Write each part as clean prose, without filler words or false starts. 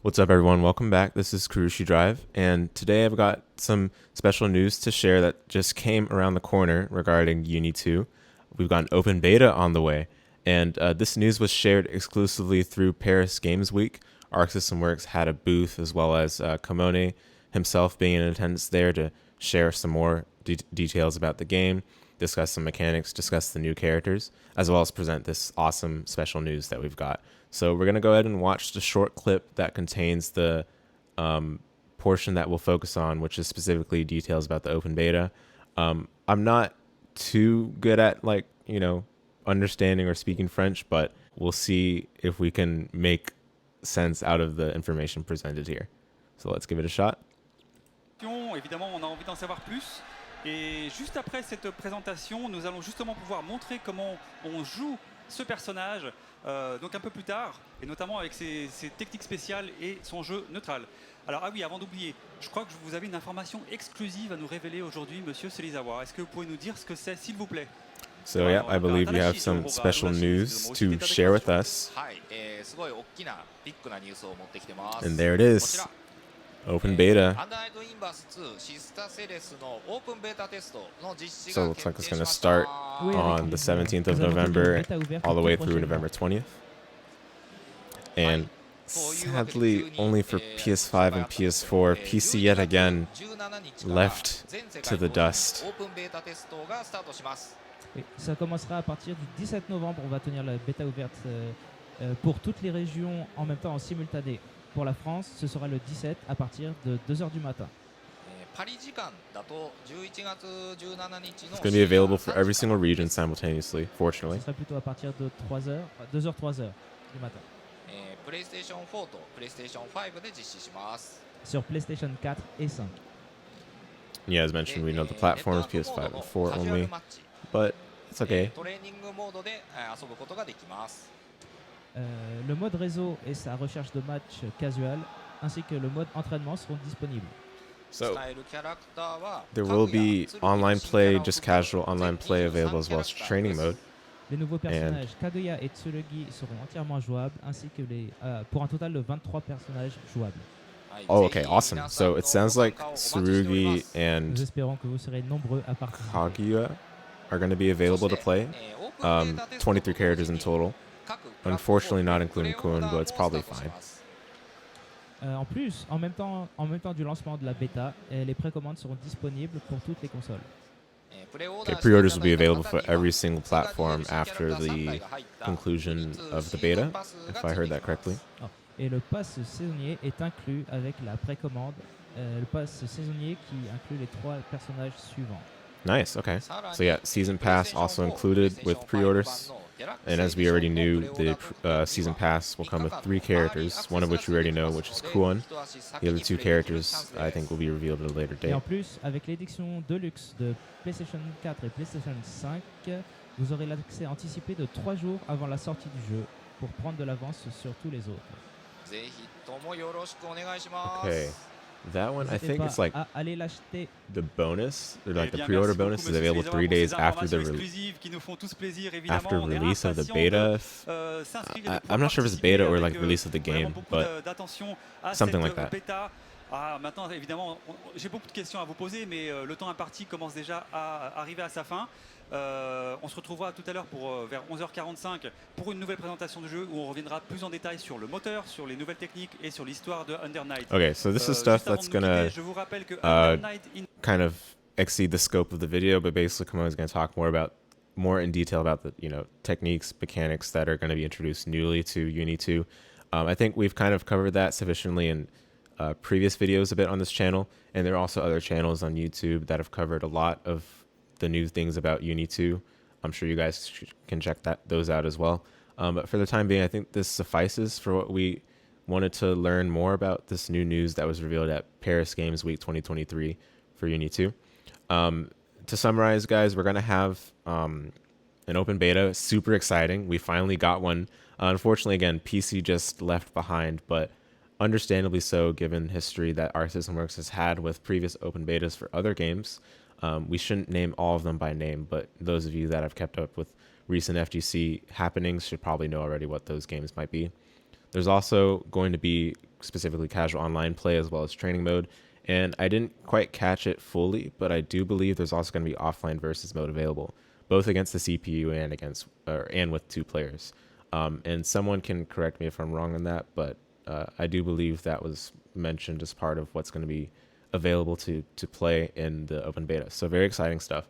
What's up, everyone? Welcome back. This is Kurushi Drive, and today I've got some special news to share that just came around the corner regarding Uni2. We've got an open beta on the way, and this news was shared exclusively through Paris Games Week. Arc System Works had a booth, as well as Kamone himself being in attendance there to share some more details about the game, discuss some mechanics, discuss the new characters, as well as present this awesome special news that we've got. So we're going to go ahead and watch the short clip that contains the portion that we'll focus on, which is specifically details about the open beta. I'm not too good at understanding or speaking French, but we'll see if we can make sense out of the information presented here. So let's give it a shot. Évidemment, on a envie d'en savoir plus. Et juste après cette présentation, nous allons justement pouvoir montrer comment on joue ce personnage, donc un peu plus tard, et notamment avec ses techniques spéciales et son jeu neutral. Alors, ah oui, avant d'oublier, je crois que vous avez une information exclusive à nous révéler aujourd'hui, monsieur Celes. Est-ce que vous pouvez nous dire ce que c'est, s'il vous plaît? So yeah, I believe we have some special news to share with us. And there it is. Open beta. So it looks like it's going to start on the 17th of November all the way through November 20th. And sadly, only for PS5 and PS4, PC yet again left to the dust. Oui, ça commencera à partir du 17 novembre. On va tenir la bêta ouverte pour toutes les régions en même temps en simultané. Pour la France, ce sera le 17 à partir de 2h du matin. It's going to be available for every single region simultaneously, fortunately. Ce sera plutôt à partir de 3h, 2h, 3h du matin. Sur PlayStation 4 et 5. Yeah, as mentioned, we know the platforms PS5 and 4 only, but it's okay. Le mode réseau et sa recherche de match casual, ainsi que le mode entraînement seront disponibles. So there will be online play, just casual online play available, as well as training mode. Les nouveaux personnages Kaguya et Tsurugi seront entièrement jouables, ainsi que pour un total de 23 personnages jouables. Oh, okay, awesome. So it sounds like Tsurugi and Nous espérons que vous serez nombreux à participer. Kaguya are going to be available to play. 23 characters in total. Unfortunately, not including Kun, but it's probably fine. En plus, en même temps du lancement de la bêta, les précommandes seront disponibles pour toutes les consoles. Okay, pre-orders will be available for every single platform after the conclusion of the beta, if I heard that correctly. Oh. Et le pass saisonnier est inclus avec la précommande. Le pass saisonnier qui inclut les 3 personnages suivants. Nice, okay. So yeah, Season Pass also included with pre-orders. And as we already knew, the Season Pass will come with 3 characters, one of which we already know, which is Kuon. The other 2 characters, I think, will be revealed at a later date. Et en plus, avec l'édition Deluxe de PlayStation 4 et PlayStation 5, vous aurez l'accès anticipé de 3 jours avant la sortie du jeu pour prendre de l'avance sur tous les autres. Okay. That one, I think it's like the bonus, or like the bien, pre-order merci bonus beaucoup, is available Monsieur 3 César, days pour ces after the informations exclusives qui nous font tous plaisir, évidemment. after On est release of the impatients beta. s'inscrire et de I'm not sure if it's participer beta or like avec, release of the vraiment game, beaucoup but d'attention à something cette like that. bêta. Ah, maintenant, évidemment, j'ai beaucoup de questions à vous poser, mais le temps imparti commence déjà à arriver à sa fin. On se retrouvera tout à l'heure vers 11h45 pour une nouvelle présentation du jeu où on reviendra plus en détail sur le moteur, sur les nouvelles techniques et sur l'histoire de Under Night. Okay, so this is stuff that's gonna kind of exceed the scope of the video, but basically Kamone is going to talk more in detail about the techniques, mechanics that are going to be introduced newly to Uni2. I think we've kind of covered that sufficiently in previous videos a bit on this channel, and there are also other channels on YouTube that have covered a lot of the new things about Uni2. I'm sure you guys can check those out as well. But for the time being, I think this suffices for what we wanted to learn more about this new news that was revealed at Paris Games Week 2023 for Uni2. To summarize, guys, we're going to have an open beta. Super exciting. We finally got one. Unfortunately, again, PC just left behind, but understandably so, given history that Arc System Works has had with previous open betas for other games. We shouldn't name all of them by name, but those of you that have kept up with recent FGC happenings should probably know already what those games might be. There's also going to be specifically casual online play as well as training mode. And I didn't quite catch it fully, but I do believe there's also going to be offline versus mode available, both against the CPU and with 2 players. And someone can correct me if I'm wrong on that, but I do believe that was mentioned as part of what's going to be available to play in the open beta. So very exciting stuff.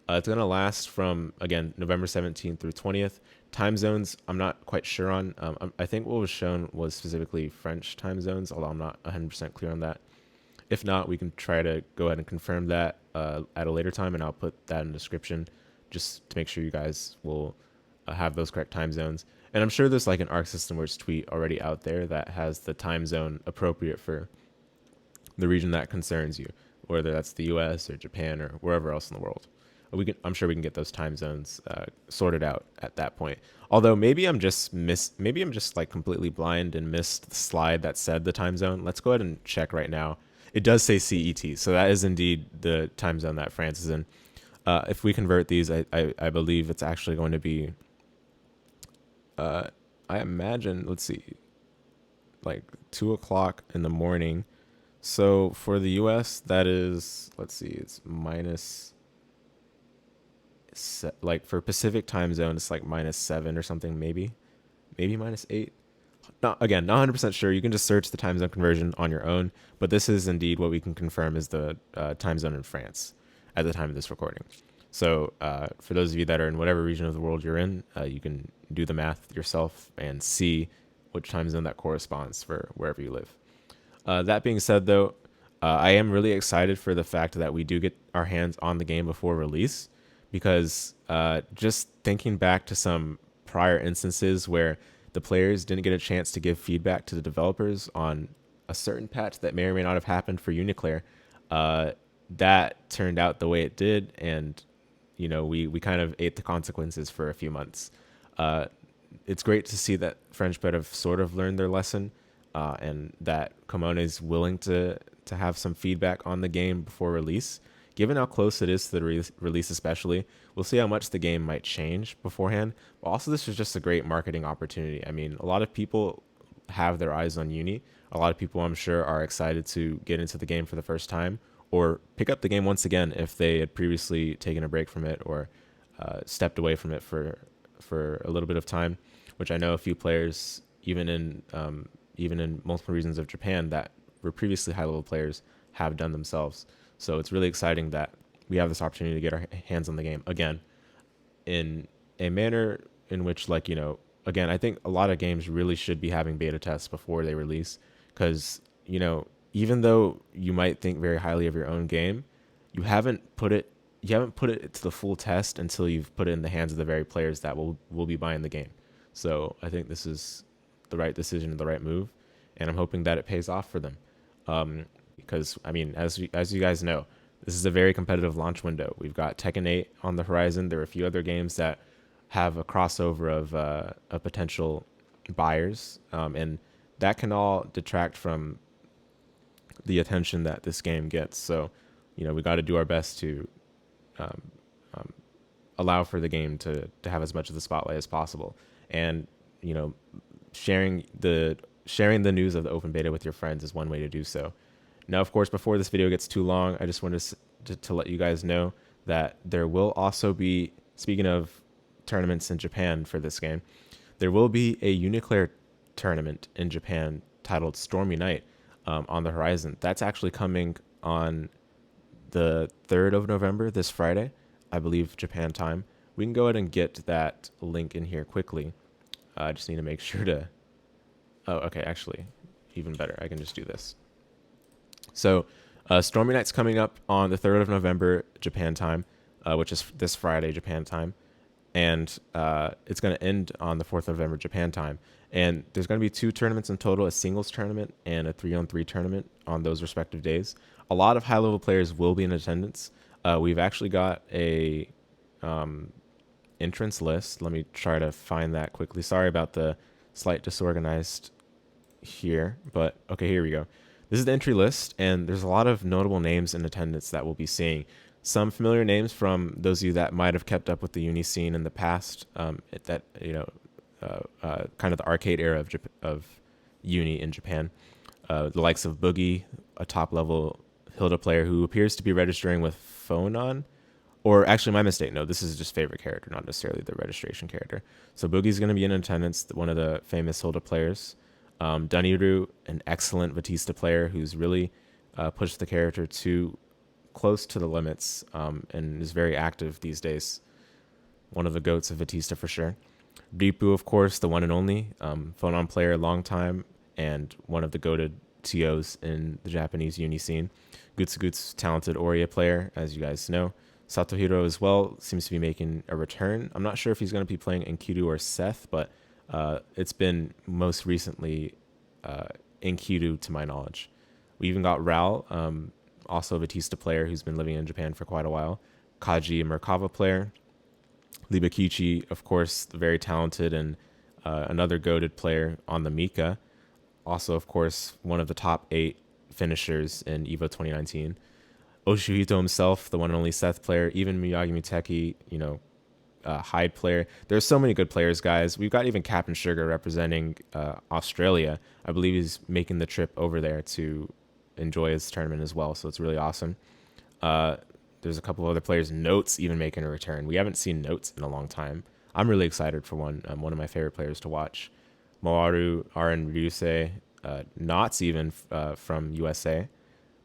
It's going to last from, again, November 17th through 20th. Time zones, I'm not quite sure on. I think what was shown was specifically French time zones, although I'm not 100% clear on that. If not, we can try to go ahead and confirm that at a later time, and I'll put that in the description just to make sure you guys will have those correct time zones. And I'm sure there's like an Arc System Words tweet already out there that has the time zone appropriate for the region that concerns you, whether that's the US or Japan or wherever else in the world. I'm sure we can get those time zones sorted out at that point. Although maybe I'm just like completely blind and missed the slide that said the time zone. Let's go ahead and check right now. It does say CET, so that is indeed the time zone that France is in. If we convert these, I believe it's actually going to be, I imagine, let's see, like 2 o'clock in the morning. So for the US, that is, let's see, it's minus, like for Pacific time zone, it's like -7 or something, maybe -8. Not 100% sure. You can just search the time zone conversion on your own, but this is indeed what we can confirm is the time zone in France at the time of this recording. So for those of you that are in whatever region of the world you're in, you can do the math yourself and see which time zone that corresponds for wherever you live. That being said, though, I am really excited for the fact that we do get our hands on the game before release, because just thinking back to some prior instances where the players didn't get a chance to give feedback to the developers on a certain patch that may or may not have happened for UNICLR, that turned out the way it did, and we kind of ate the consequences for a few months. It's great to see that French Bet have sort of learned their lesson, and that Kamone is willing to have some feedback on the game before release. Given how close it is to the release especially, we'll see how much the game might change beforehand. But also, this is just a great marketing opportunity. I mean, a lot of people have their eyes on Uni. A lot of people, I'm sure, are excited to get into the game for the first time, or pick up the game once again if they had previously taken a break from it or stepped away from it for a little bit of time, which I know a few players, even in multiple regions of Japan that were previously high-level players, have done themselves. So it's really exciting that we have this opportunity to get our hands on the game again in a manner in which, again, I think a lot of games really should be having beta tests before they release, because, even though you might think very highly of your own game, you haven't put it to the full test until you've put it in the hands of the very players that will be buying the game. So I think this is the right decision and the right move, and I'm hoping that it pays off for them. Because, I mean, as you guys know, this is a very competitive launch window. We've got Tekken 8 on the horizon. There are a few other games that have a crossover of potential buyers, and that can all detract from the attention that this game gets. So, we got to do our best to allow for the game to have as much of the spotlight as possible. And, sharing the news of the open beta with your friends is one way to do so. Now, of course, before this video gets too long, I just wanted to let you guys know that there will also be, speaking of tournaments in Japan for this game, there will be a UNICLR tournament in Japan titled Stormy Night on the horizon. That's actually coming on the 3rd of November, this Friday, I believe, Japan time. We can go ahead and get that link in here quickly. I just need to make sure to... Oh, okay, actually, even better. I can just do this. So Stormy Night's coming up on the 3rd of November, Japan time, which is this Friday, Japan time. And it's going to end on the 4th of November, Japan time. And there's going to be 2 tournaments in total, a singles tournament and a 3-on-3 tournament on those respective days. A lot of high-level players will be in attendance. We've actually got a entrance list. Let me try to find that quickly. Sorry about the slight disorganized here, but okay, here we go. This is the entry list, and there's a lot of notable names in attendance that we'll be seeing. Some familiar names from those of you that might have kept up with the uni scene in the past, kind of the arcade era of uni in Japan. The likes of Boogie, a top-level Hilda player who appears to be registering with Phonon. Or actually, my mistake. No, this is just favorite character, not necessarily the registration character. So Boogie's going to be in attendance, one of the famous Hilda players. Duniru, an excellent Batista player who's really pushed the character to close to the limits and is very active these days. One of the GOATs of Batista for sure. Ripu, of course, the one and only Phonon player, long time, and one of the GOATed TOs in the Japanese uni scene. Gutsugut's talented Oria player, as you guys know. Satohiro as well seems to be making a return. I'm not sure if he's going to be playing Enkidu or Seth, but it's been most recently Enkidu to my knowledge. We even got Ral, also a Batista player who's been living in Japan for quite a while. Kaji, a Merkava player. Libakichi, of course, very talented and another goated player on the Mika. Also, of course, one of the top 8 finishers in EVO 2019. Oshuhito himself, the one and only Seth player, even Miyagi Muteki, Hyde player. There's so many good players, guys. We've got even Captain Sugar representing Australia. I believe he's making the trip over there to enjoy his tournament as well, so it's really awesome. There's a couple of other players. Notes even making a return. We haven't seen Notes in a long time. I'm really excited for one of my favorite players to watch. Moaru, Aren Ryusei, Knots even from USA.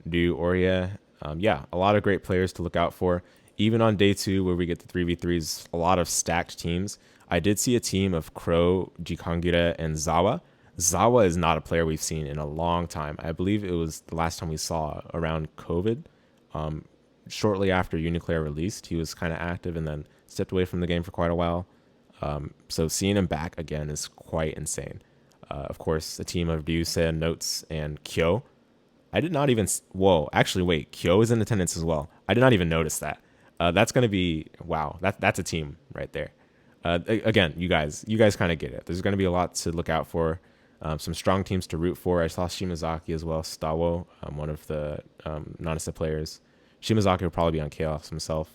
Du Oria. A lot of great players to look out for. Even on day 2, where we get the 3v3s, a lot of stacked teams. I did see a team of Crow, Jikangire, and Zawa. Zawa is not a player we've seen in a long time. I believe it was the last time we saw around COVID. Shortly after UNICLR released, he was kind of active and then stepped away from the game for quite a while. So seeing him back again is quite insane. Of course, a team of Ryusei, Notes, and Kyo. I did not even... Whoa, actually, wait. Kyo is in attendance as well. I did not even notice that. That's going to be... Wow, that's a team right there. Again, you guys kind of get it. There's going to be a lot to look out for. Some strong teams to root for. I saw Shimazaki as well. Stawo, one of the Nanase players. Shimazaki will probably be on Chaos himself.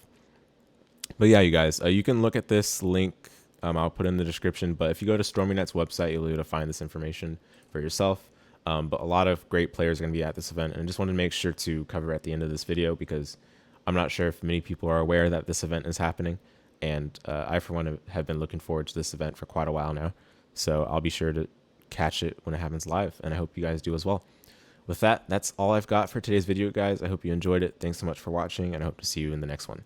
But yeah, you guys, you can look at this link. I'll put in the description. But if you go to Stormy Night's website, you'll be able to find this information for yourself. But a lot of great players are going to be at this event. And I just wanted to make sure to cover at the end of this video because I'm not sure if many people are aware that this event is happening. And I, for one, have been looking forward to this event for quite a while now. So I'll be sure to catch it when it happens live. And I hope you guys do as well. With that, that's all I've got for today's video, guys. I hope you enjoyed it. Thanks so much for watching, and I hope to see you in the next one.